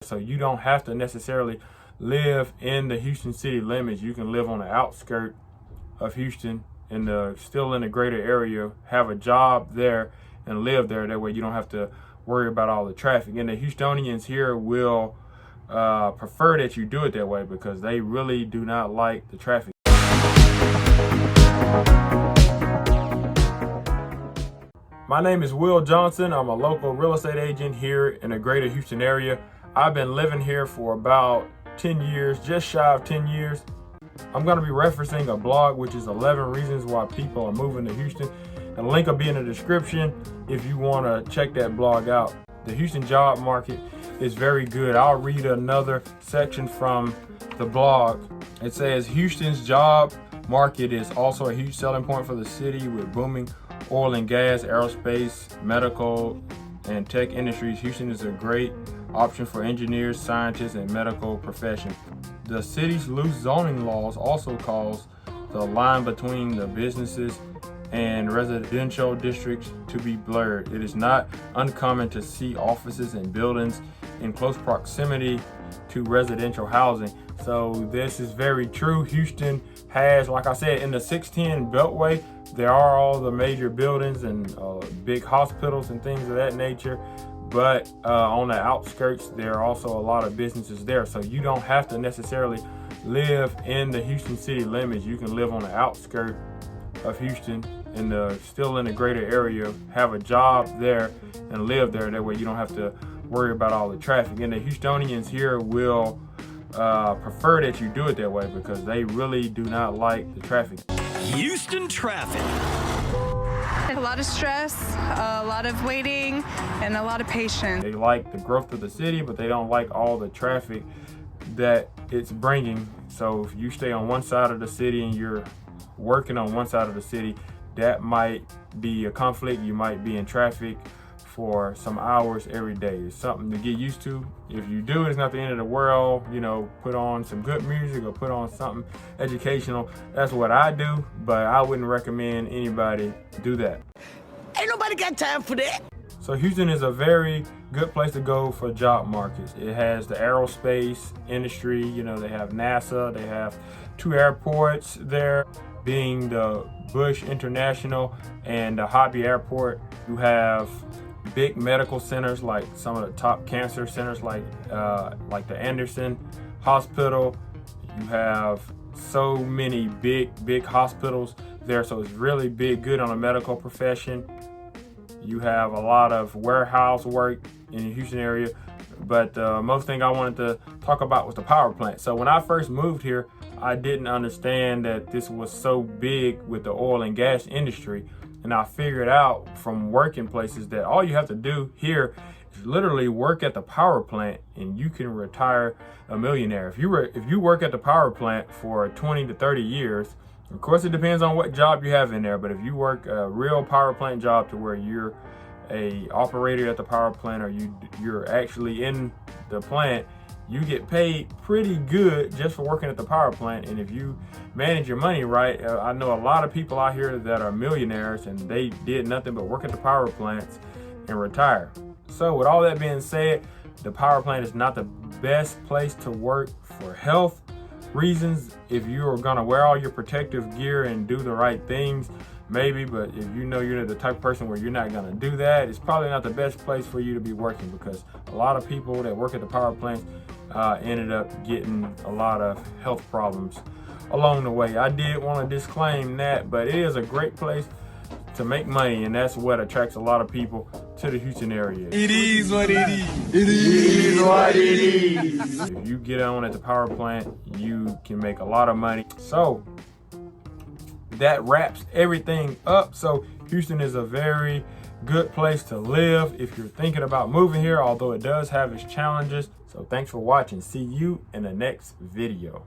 So you don't have to necessarily live in the Houston city limits. You can live on the outskirts of Houston still in the greater area, have a job there and live there. That way you don't have to worry about all the traffic. And the Houstonians here will prefer that you do it that way because they really do not like the traffic. My name is Will Johnson. I'm a local real estate agent here in the greater Houston area. I've been living here for about 10 years, just shy of 10 years. I'm going to be referencing a blog, which is 11 reasons why people are moving to Houston. The link will be in the description if you want to check that blog out. The Houston job market is very good. I'll read another section from the blog. It says, Houston's job market is also a huge selling point for the city with booming oil and gas, aerospace, medical, and tech industries. Houston is a great option for engineers, scientists, and medical professions. The city's loose zoning laws also cause the line between the businesses and residential districts to be blurred. It is not uncommon to see offices and buildings in close proximity to residential housing. So this is very true. Houston has, like I said, in the 610 Beltway, there are all the major buildings and big hospitals and things of that nature. But on the outskirts, there are also a lot of businesses there. So you don't have to necessarily live in the Houston city limits. You can live on the outskirts of Houston still in the greater area, have a job there and live there. That way you don't have to worry about all the traffic. And the Houstonians here will prefer that you do it that way because they really do not like the traffic. Houston traffic. A lot of stress, a lot of waiting, and a lot of patience. They like the growth of the city, but they don't like all the traffic that it's bringing. So if you stay on one side of the city and you're working on one side of the city, that might be a conflict. You might be in traffic for some hours every day. It's something to get used to. If you do, it's not the end of the world. You know, put on some good music or put on something educational. That's what I do, but I wouldn't recommend anybody do that. Ain't nobody got time for that. So Houston is a very good place to go for job markets. It has the aerospace industry. You know, they have NASA. They have 2 airports there, being the Bush International and the Hobby Airport. You have big medical centers like some of the top cancer centers like the Anderson Hospital. You have so many big hospitals there, so it's really good on the medical profession. You have a lot of warehouse work in the Houston area, but the most thing I wanted to talk about was the power plant. So when I first moved here, I didn't understand that this was so big with the oil and gas industry. And I figured out from working places that all you have to do here is literally work at the power plant and you can retire a millionaire. If you work at the power plant for 20 to 30 years, of course it depends on what job you have in there, but if you work a real power plant job to where you're a operator at the power plant or you're actually in the plant, you get paid pretty good just for working at the power plant. And if you manage your money right, I know a lot of people out here that are millionaires and they did nothing but work at the power plants and retire. So with all that being said, the power plant is not the best place to work for health reasons. If you're gonna wear all your protective gear and do the right things, maybe, but if you know you're the type of person where you're not gonna do that, it's probably not the best place for you to be working because a lot of people that work at the power plants ended up getting a lot of health problems along the way. I did want to disclaim that, but it is a great place to make money, and that's what attracts a lot of people to the Houston area. It is what it is. It is what it is. If you get on at the power plant, you can make a lot of money. So that wraps everything up. So Houston is a very good place to live if you're thinking about moving here, although it does have its challenges. So thanks for watching. See you in the next video.